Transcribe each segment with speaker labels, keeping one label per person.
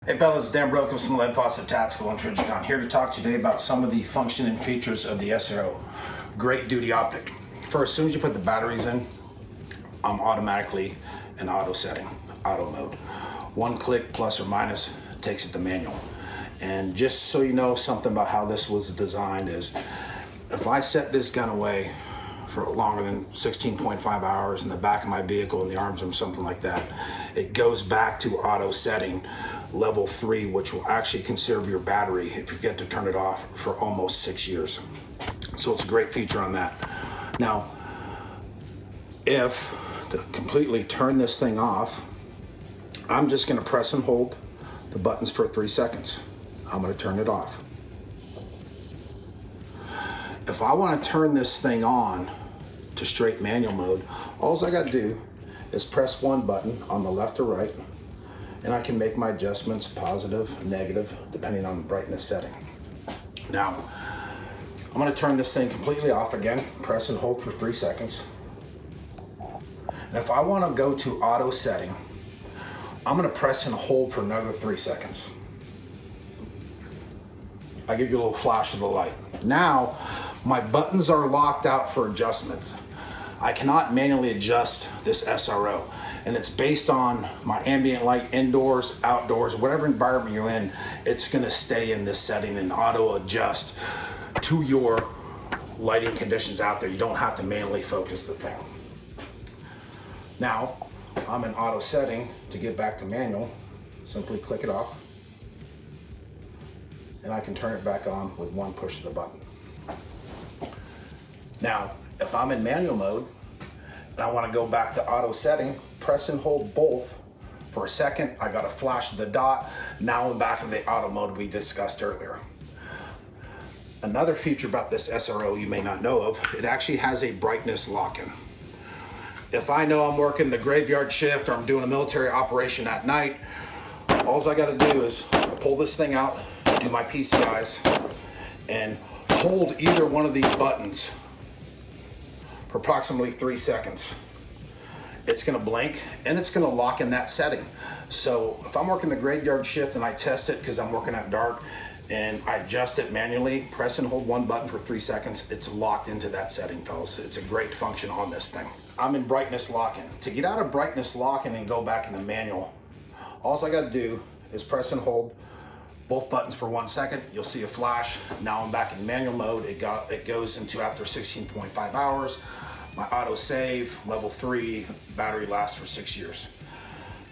Speaker 1: Hey fellas, Dan Brokos from Lead Faucet Tactical and Trijicon, here to talk today about some of the function and features of the SRO. Great duty optic. First, as soon as you put the batteries in, I'm automatically in auto setting, auto mode. One click plus or minus takes it to manual. And just so you know something about how this was designed is, if I set this gun away for longer than 16.5 hours in the back of my vehicle in the arms room, something like that, it goes back to auto setting level 3, which will actually conserve your battery if you get to turn it off for almost 6 years. So it's a great feature on that. Now, if to completely turn this thing off, I'm just going to press and hold the buttons for 3 seconds. I'm going to turn it off. If I want to turn this thing on to straight manual mode, all I got to do is press one button on the left or right, and I can make my adjustments positive, negative, depending on the brightness setting. Now, I'm going to turn this thing completely off again, press and hold for 3 seconds. And if I want to go to auto setting, I'm going to press and hold for another 3 seconds. I give you a little flash of the light. Now, my buttons are locked out for adjustment. I cannot manually adjust this SRO, and it's based on my ambient light indoors, outdoors, whatever environment you're in. It's going to stay in this setting and auto adjust to your lighting conditions out there. You don't have to manually focus the thing. Now, I'm in auto setting. To get back to manual, simply click it off, and I can turn it back on with one push of the button. Now, if I'm in manual mode and I want to go back to auto setting, press and hold both for a second. I got a flash of the dot. Now I'm back in the auto mode we discussed earlier. Another feature about this SRO you may not know of, it actually has a brightness lock-in. If I know I'm working the graveyard shift or I'm doing a military operation at night, all I got to do is pull this thing out, do my PCIs, and hold either one of these buttons for approximately 3 seconds. It's going to blink and it's going to lock in that setting. So if I'm working the graveyard shift and I test it because I'm working at dark and I adjust it manually, press and hold one button for 3 seconds, it's locked into that setting, fellas. It's a great function on this thing. I'm in brightness lock-in. To get out of brightness lock-in and go back into manual, all I got to do is press and hold both buttons for 1 second. You'll see a flash. Now I'm back in manual mode. It goes into after 16.5 hours. My auto save, level 3, battery lasts for 6 years.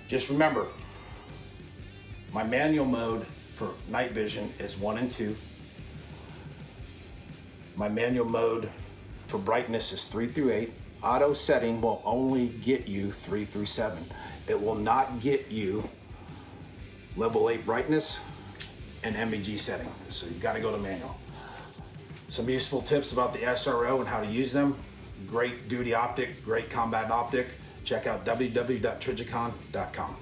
Speaker 1: Just remember, my manual mode for night vision is 1 and 2. My manual mode for brightness is 3 through 8. Auto setting will only get you 3 through 7. It will not get you level 8 brightness and MEG setting. So you've got to go to manual. Some useful tips about the SRO and how to use them. Great duty optic, great combat optic. Check out www.trijiconinc.com.